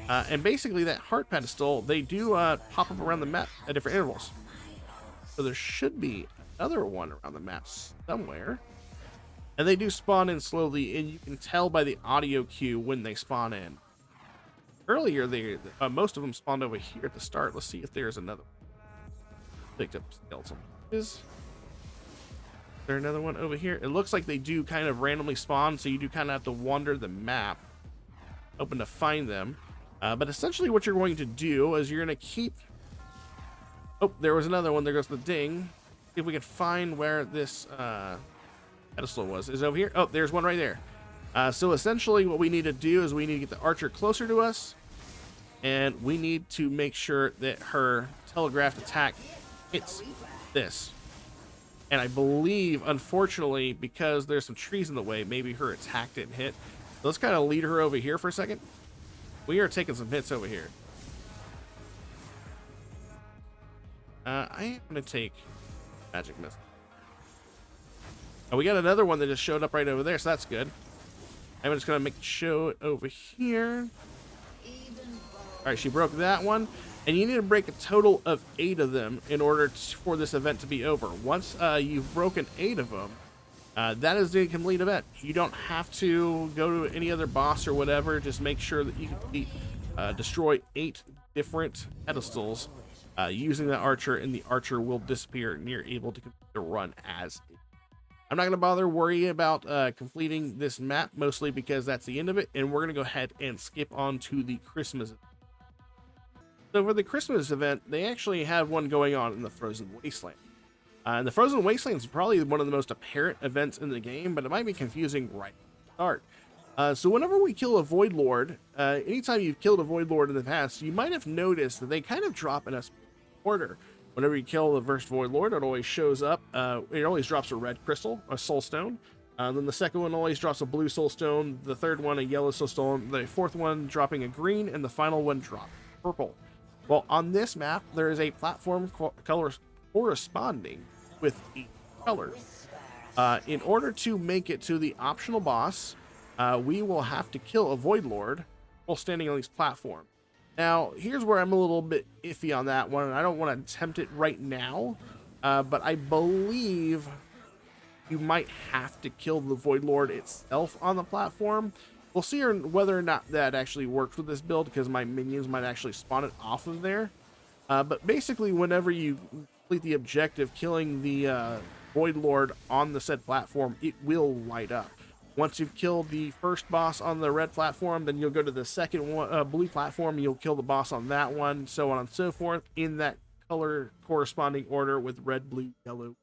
And basically that heart pedestal, they do pop up around the map at different intervals. So there should be another one around the map somewhere. And they do spawn in slowly, and you can tell by the audio cue when they spawn in. Earlier, most of them spawned over here at the start. Let's see if there's another one. Picked up skeleton. Is there another one over here? It looks like they do kind of randomly spawn, so you do kind of have to wander the map, hoping to find them. But essentially what you're going to do is you're going to keep... Oh, there was another one. There goes the ding. See if we can find where this pedestal was. Is it over here? Oh, there's one right there. So essentially what we need to do is we need to get the archer closer to us, and we need to make sure that her telegraphed attack hits this. And I believe, unfortunately, because there's some trees in the way, maybe her attack didn't hit. So let's kind of lead her over here for a second. We are taking some hits over here. I am going to take Magic Missile. Oh, we got another one that just showed up right over there, so that's good. I'm just going to show it over here. Alright, she broke that one. And you need to break a total of 8 of them in order for this event to be over. Once you've broken 8 of them, that is the complete event. You don't have to go to any other boss or whatever. Just make sure that you can destroy 8 different pedestals using the archer, and the archer will disappear and you're able to complete the run as it. I'm not going to bother worry about completing this map, mostly because that's the end of it, and we're going to go ahead and skip on to the Christmas event. So for the Christmas event, they actually have one going on in the Frozen Wasteland. And the Frozen Wasteland is probably one of the most apparent events in the game, but it might be confusing right at the start. So whenever we kill a Void Lord, anytime you've killed a Void Lord in the past, you might have noticed that they kind of drop in a order. Whenever you kill the first Void Lord, it always shows up. It always drops a red crystal, a Soulstone. Then the second one always drops a blue Soulstone. The third one, a yellow Soulstone. The fourth one dropping a green, and the final one dropping purple. Well, on this map, there is a platform color corresponding with each color. In order to make it to the optional boss, we will have to kill a Void Lord while standing on these platforms. Now, here's where I'm a little bit iffy on that one, and I don't want to attempt it right now, but I believe you might have to kill the Void Lord itself on the platform. We'll see whether or not that actually works with this build, because my minions might actually spawn it off of there. But basically, whenever you complete the objective, killing the Void Lord on the said platform, it will light up. Once you've killed the first boss on the red platform, then you'll go to the second one, blue platform, you'll kill the boss on that one, so on and so forth, in that color corresponding order with red, blue, yellow,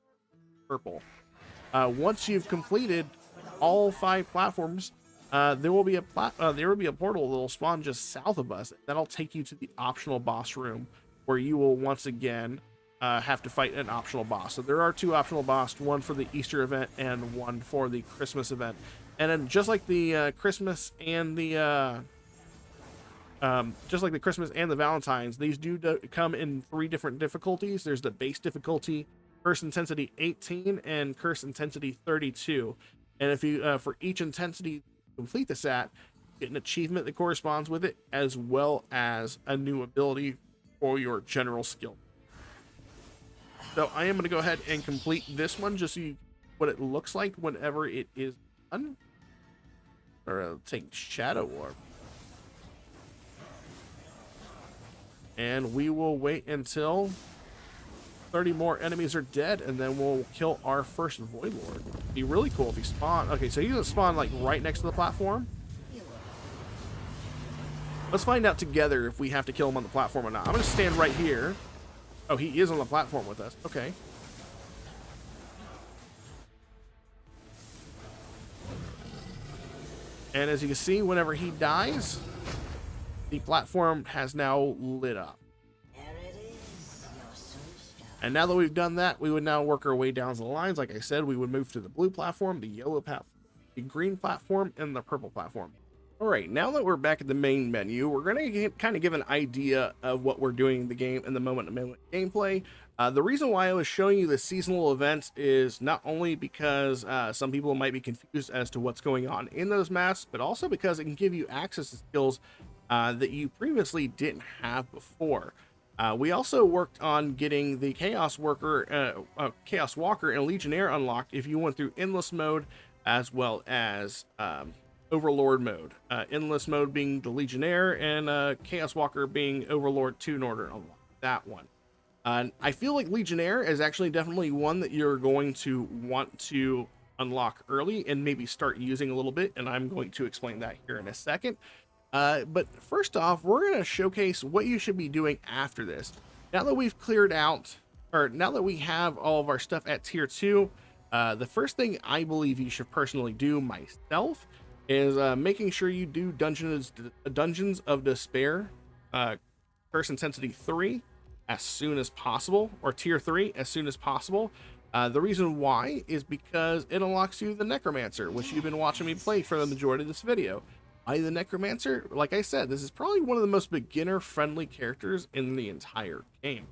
purple. Once you've completed all 5 platforms, there will be a portal that will spawn just south of us. That'll take you to the optional boss room, where you will once again have to fight an optional boss. So there are 2 optional bosses, one for the Easter event and one for the Christmas event. And then just like the Christmas and the Valentines, these do come in 3 different difficulties. There's the base difficulty, curse intensity 18, and curse intensity 32. And if you for each intensity complete this at, get an achievement that corresponds with it, as well as a new ability for your general skill. So I am going to go ahead and complete this one, just so you what it looks like whenever it is done. Or take Shadow Warp. And we will wait until 30 more enemies are dead, and then we'll kill our first Void Lord. It'd be really cool if he spawned. Okay, so he's gonna spawn like right next to the platform. Let's find out together if we have to kill him on the platform or not. I'm gonna stand right here. Oh, he is on the platform with us. Okay. And as you can see, whenever he dies, the platform has now lit up. And now that we've done that, we would now work our way down the lines. Like I said, we would move to the blue platform, the yellow platform, the green platform, and the purple platform. All right, now that we're back at the main menu, we're going to kind of give an idea of what we're doing in the game and the moment-to-moment gameplay. The reason why I was showing you the seasonal events is not only because some people might be confused as to what's going on in those maps, but also because it can give you access to skills that you previously didn't have before. We also worked on getting the Chaos Walker and Legionnaire unlocked if you went through Endless mode, as well as Overlord mode. Endless mode being the Legionnaire, and Chaos Walker being Overlord 2 in order to unlock that one. I feel like Legionnaire is actually definitely one that you're going to want to unlock early and maybe start using a little bit, and I'm going to explain that here in a second. But first off, we're going to showcase what you should be doing after this. Now that we've cleared out, or now that we have all of our stuff at tier 2, the first thing I believe you should personally do myself is making sure you do Dungeons of Despair, Curse Intensity 3 as soon as possible, or tier 3 as soon as possible. The reason why is because it unlocks you the Necromancer, which you've been watching me play for the majority of this video. The Necromancer, like I said, this is probably one of the most beginner-friendly characters in the entire game.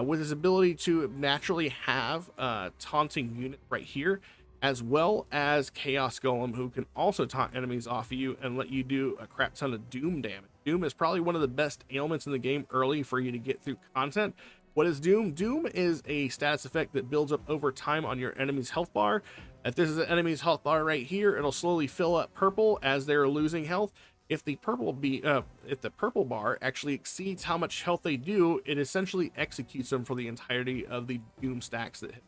With his ability to naturally have a taunting unit right here, as well as Chaos Golem, who can also taunt enemies off of you and let you do a crap ton of Doom damage. Doom is probably one of the best ailments in the game early for you to get through content. What is Doom? Doom is a status effect that builds up over time on your enemy's health bar. If this is an enemy's health bar right here, it'll slowly fill up purple as they're losing health. If the purple bar actually exceeds how much health they do, it essentially executes them for the entirety of the Doom stacks that hit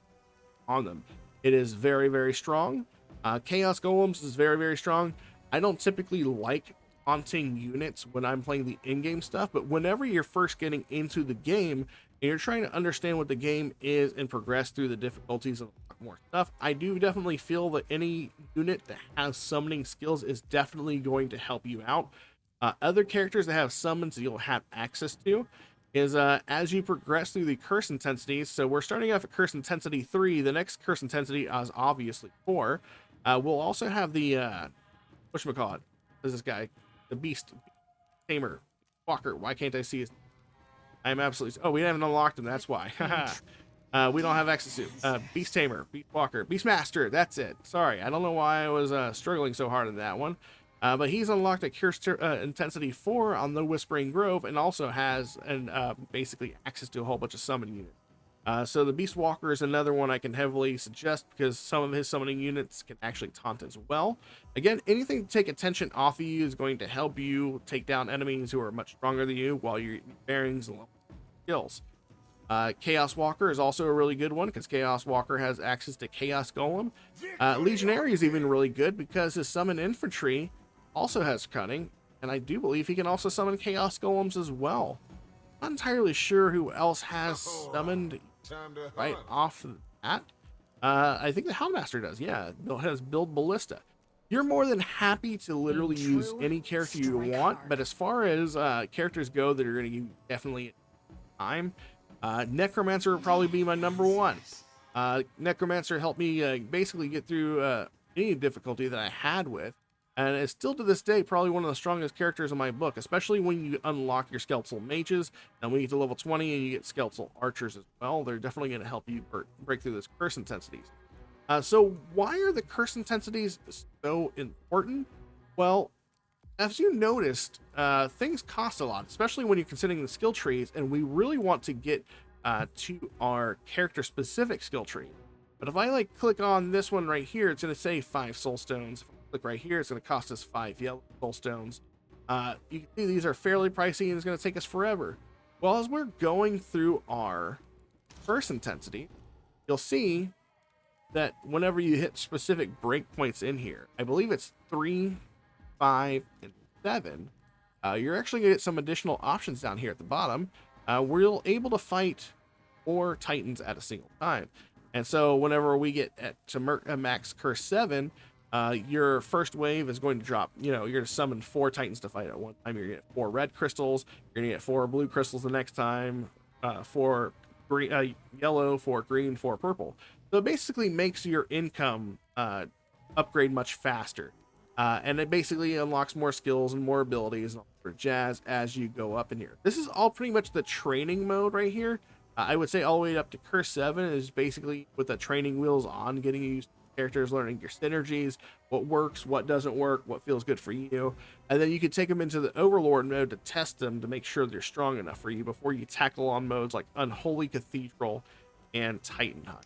on them. It is very, very strong. Chaos Golems is very, very strong. I don't typically like taunting units when I'm playing the in-game stuff, but whenever you're first getting into the game and you're trying to understand what the game is and progress through the difficulties and a lot more stuff, I do definitely feel that any unit that has summoning skills is definitely going to help you out. Other characters that have summons that you'll have access to is as you progress through the curse intensities. So we're starting off at curse intensity 3. The next curse intensity is obviously 4. We'll also have the whatchamacallit, is this guy, the Beast Tamer Walker. Why can't I see his? I'm absolutely, oh, we haven't unlocked him, that's why. We don't have access to Beast Tamer, Beast Walker, Beast Master. That's it. Sorry, I don't know why I was struggling so hard in that one. But he's unlocked at Curse Intensity 4 on the Whispering Grove, and also has basically access to a whole bunch of summon units. So the Beast Walker is another one I can heavily suggest, because some of his summoning units can actually taunt as well. Again, anything to take attention off of you is going to help you take down enemies who are much stronger than you while you're getting bearings and skills. Chaos Walker is also a really good one, because Chaos Walker has access to Chaos Golem. Legionary is even really good because his summon infantry also has cunning, and I do believe he can also summon Chaos Golems as well. Not entirely sure who else has summoned right off that. I think the Houndmaster does. Yeah, it has Build Ballista. You're more than happy to literally use any character you want, but as far as characters go that are going to give you definitely time, Necromancer would probably be my number one. Necromancer helped me basically get through any difficulty that I had with, and is still to this day probably one of the strongest characters in my book, especially when you unlock your skeletal mages, and when you get to level 20 and you get skeletal archers as well. They're definitely going to help you break through those curse intensities. So why are the curse intensities so important? Well, as you noticed, things cost a lot, especially when you're considering the skill trees, and we really want to get to our character specific skill tree. But if I click on this one right here, it's going to say 5 Soulstones. If I click right here, it's going to cost us 5 yellow Soulstones. You can see these are fairly pricey, and it's going to take us forever. Well, as we're going through our first intensity, you'll see that whenever you hit specific breakpoints in here, I believe it's 3, 5, and 7, you're actually going to get some additional options down here at the bottom, where you're able to fight 4 Titans at a single time. And so whenever we get to max Curse 7, your first wave is going to drop. You're going to summon 4 Titans to fight at one time. You're going to get 4 red crystals. You're going to get 4 blue crystals the next time, 4 green, yellow, 4 green, 4 purple. So it basically makes your income upgrade much faster. And it basically unlocks more skills and more abilities and all sort of jazz as you go up in here. This is all pretty much the training mode right here. I would say all the way up to Curse 7 is basically with the training wheels on, getting you used to characters, learning your synergies, what works, what doesn't work, what feels good for you. And then you can take them into the Overlord mode to test them to make sure they're strong enough for you before you tackle on modes like Unholy Cathedral and Titan Hunt.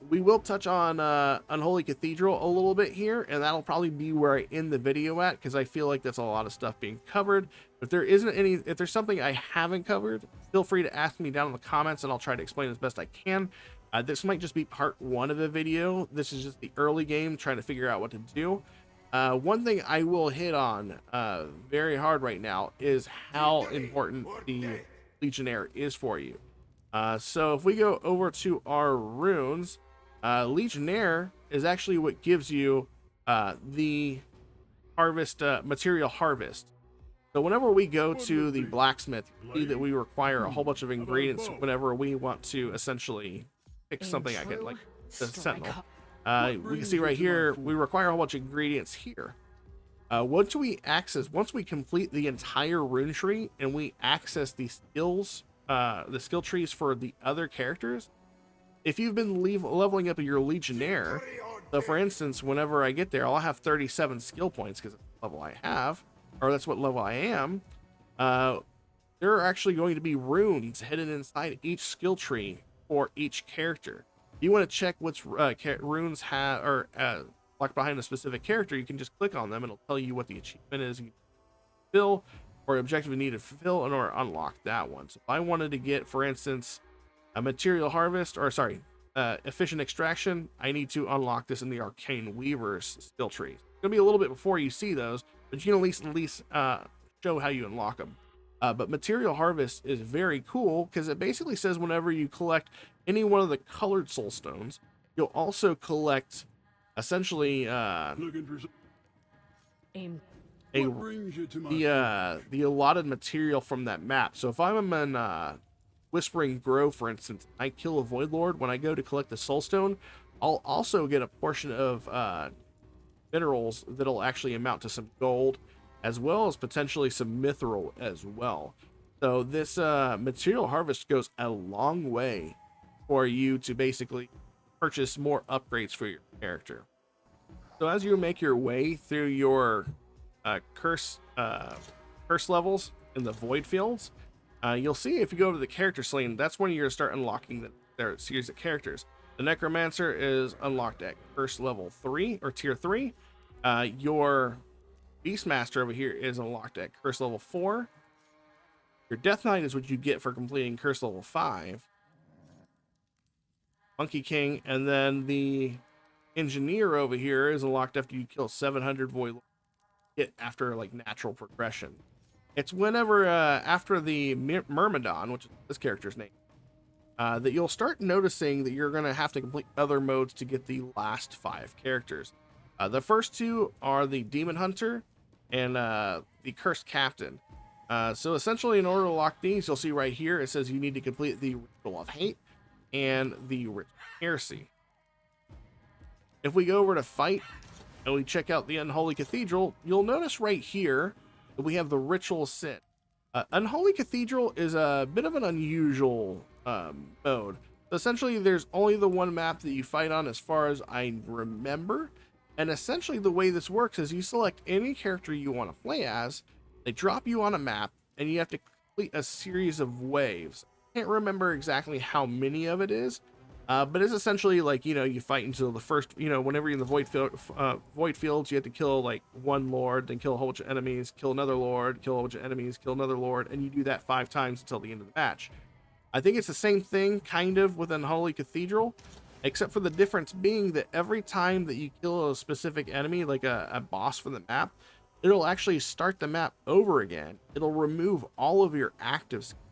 We will touch on Unholy Cathedral a little bit here, and that'll probably be where I end the video at, because I feel like that's a lot of stuff being covered. If there's something I haven't covered, feel free to ask me down in the comments, and I'll try to explain as best I can. This might just be part 1 of the video. This is just the early game, trying to figure out what to do. One thing I will hit on very hard right now is how important the Legionnaire is for you. So if we go over to our runes, Legionnaire is actually what gives you the harvest, material harvest. So whenever we go to the blacksmith, you see that we require a whole bunch of ingredients whenever we want to essentially pick something I get, like the sentinel. We can see right here, we require a whole bunch of ingredients here. Once we complete the entire rune tree and we access the skills, the skill trees for the other characters, if you've been leveling up your Legionnaire, so for instance, whenever I get there, I'll have 37 skill points because that's the level I have, or that's what level I am. There are actually going to be runes hidden inside each skill tree for each character. If you want to check which runes have or locked behind a specific character, you can just click on them and it'll tell you what the achievement is you fill, or objective you need to fulfill in order to unlock that one. So if I wanted to get, for instance, a material harvest, or sorry, efficient extraction, I need to unlock this in the Arcane Weaver's skill tree. It's gonna be a little bit before you see those, but you can at least show how you unlock them. But material harvest is very cool because it basically says whenever you collect any one of the colored Soulstones, you'll also collect essentially the allotted material from that map. So if I'm in Whispering Grove, for instance, I kill a Voidlord, when I go to collect the Soulstone, I'll also get a portion of minerals that'll actually amount to some gold, as well as potentially some mithril as well. So this material harvest goes a long way for you to basically purchase more upgrades for your character. So as you make your way through your curse levels in the void fields, you'll see if you go to the character screen, that's when you're going to start unlocking their series of characters. The Necromancer is unlocked at curse level 3 or tier 3. Your Beastmaster over here is unlocked at curse level 4. Your Death Knight is what you get for completing curse level 5. Monkey King, and then the Engineer over here is unlocked after you kill 700 void hit after like natural progression. It's whenever after the Myrmidon, which is this character's name, that you'll start noticing that you're going to have to complete other modes to get the last 5 characters. The first 2 are the Demon Hunter and the Cursed Captain. So essentially, in order to lock these, you'll see right here, it says you need to complete the Ritual of Hate and the Ritual of Heresy. If we go over to fight and we check out the Unholy Cathedral, you'll notice right here that we have the Ritual of Sin. Unholy Cathedral is a bit of an unusual mode. So essentially, there's only the one map that you fight on as far as I remember. And essentially, the way this works is you select any character you want to play as, they drop you on a map, and you have to complete a series of waves. I can't remember exactly how many of it is, but it's essentially like, you fight until the first, whenever you're in the void fields, you have to kill like one lord, then kill a whole bunch of enemies, kill another lord, kill a whole bunch of enemies, kill another lord, and you do that 5 times until the end of the match. I think it's the same thing kind of with Unholy Cathedral, except for the difference being that every time that you kill a specific enemy, like a boss for the map, it'll actually start the map over again. It'll remove all of your active skills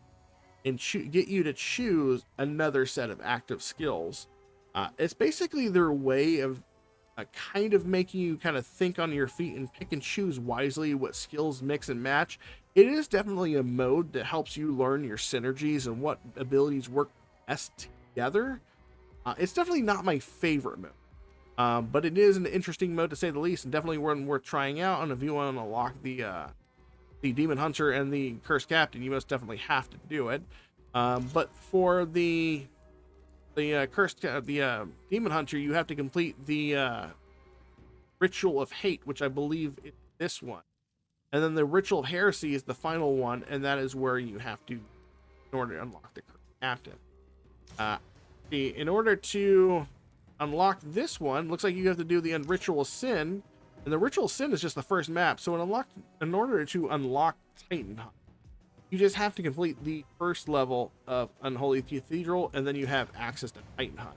and get you to choose another set of active skills. It's basically their way of kind of making you kind of think on your feet and pick and choose wisely what skills mix and match. It is definitely a mode that helps you learn your synergies and what abilities work best together. It's definitely not my favorite mode, but it is an interesting mode to say the least, and definitely one worth trying out. And if you want to unlock the Demon Hunter and the Cursed Captain, you most definitely have to do it. But for the Demon Hunter, you have to complete the Ritual of Hate, which I believe is this one, and then the Ritual of Heresy is the final one, and that is where you have to, in order to unlock the Cursed Captain. In order to unlock this one, looks like you have to do the Ritual of Sin, and the Ritual of Sin is just the first map. So in order to unlock Titan Hunt, you just have to complete the first level of Unholy Cathedral, and then you have access to Titan Hunt.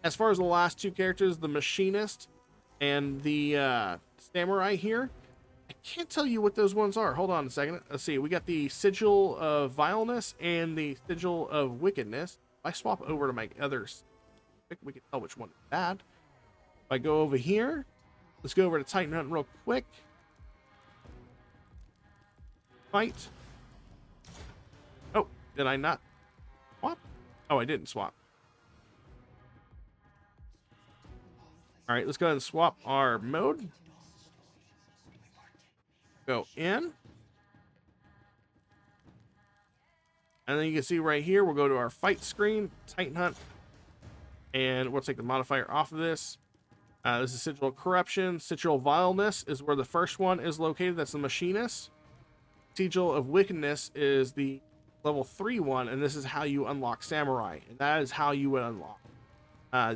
As far as the last 2 characters, the Machinist and the Samurai here, I can't tell you what those ones are. Hold on a second. Let's see. We got the Sigil of Vileness and the Sigil of Wickedness. If I swap over to my others, we can tell which one is bad. If I go over here, let's go over to Titan Hunt real quick. Fight. Oh, did I not swap? Oh, I didn't swap. All right, let's go ahead and swap our mode. Go in. And then you can see right here, we'll go to our fight screen, Titan Hunt, and we'll take the modifier off of this. This is Sigil of Corruption. Sigil of Vileness is where the first one is located. That's the Machinist. Sigil of Wickedness is the level 3 one, and this is how you unlock Samurai. And that is how you would unlock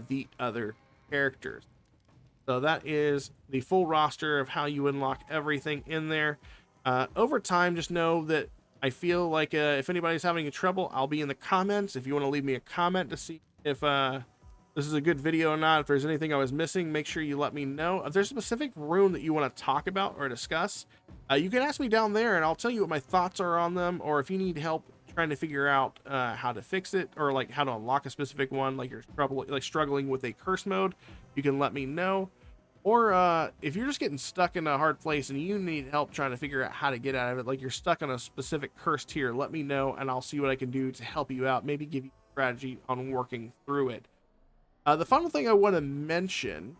the other characters. So that is the full roster of how you unlock everything in there. Over time, just know that I feel like if anybody's having trouble, I'll be in the comments. If you want to leave me a comment to see if this is a good video or not, if there's anything I was missing, make sure you let me know. If there's a specific rune that you want to talk about or discuss, you can ask me down there and I'll tell you what my thoughts are on them. Or if you need help trying to figure out how to fix it, or like how to unlock a specific one, like you're struggling with a curse mode, you can let me know. Or if you're just getting stuck in a hard place and you need help trying to figure out how to get out of it, like you're stuck on a specific curse tier, let me know and I'll see what I can do to help you out, maybe give you a strategy on working through it. The final thing I want to mention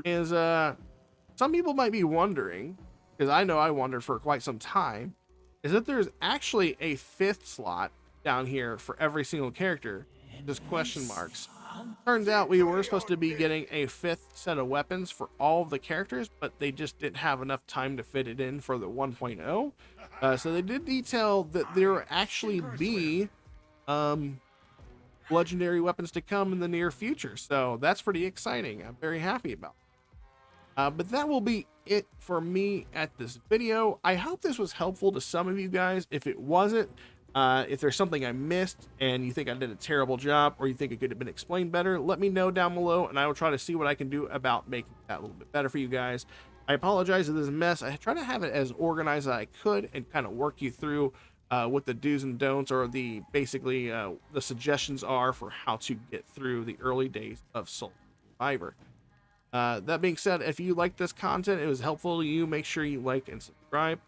is some people might be wondering, because I know I wondered for quite some time, is that there's actually a 5th slot down here for every single character. just question marks. Turns out we were supposed to be getting a 5th set of weapons for all of the characters, but they just didn't have enough time to fit it in for the 1.0. So they did detail that there will actually be legendary weapons to come in the near future. So that's pretty exciting. I'm very happy about it. But that will be it for me at this video. I hope this was helpful to some of you guys. If it wasn't, if there's something I missed and you think I did a terrible job or you think it could have been explained better, let me know down below and I will try to see what I can do about making that a little bit better for you guys. I apologize for this mess. I try to have it as organized as I could and kind of work you through what the do's and don'ts, or the basically the suggestions are for how to get through the early days of Soul Survivor. That being said, if you like this content, it was helpful to you, make sure you like and subscribe.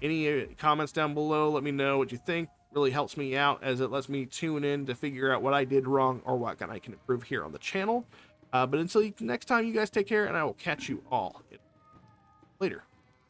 Any comments down below, let me know what you think. Really helps me out as it lets me tune in to figure out what I did wrong or what I can improve here on the channel. But until next time, you guys take care, and I will catch you all later.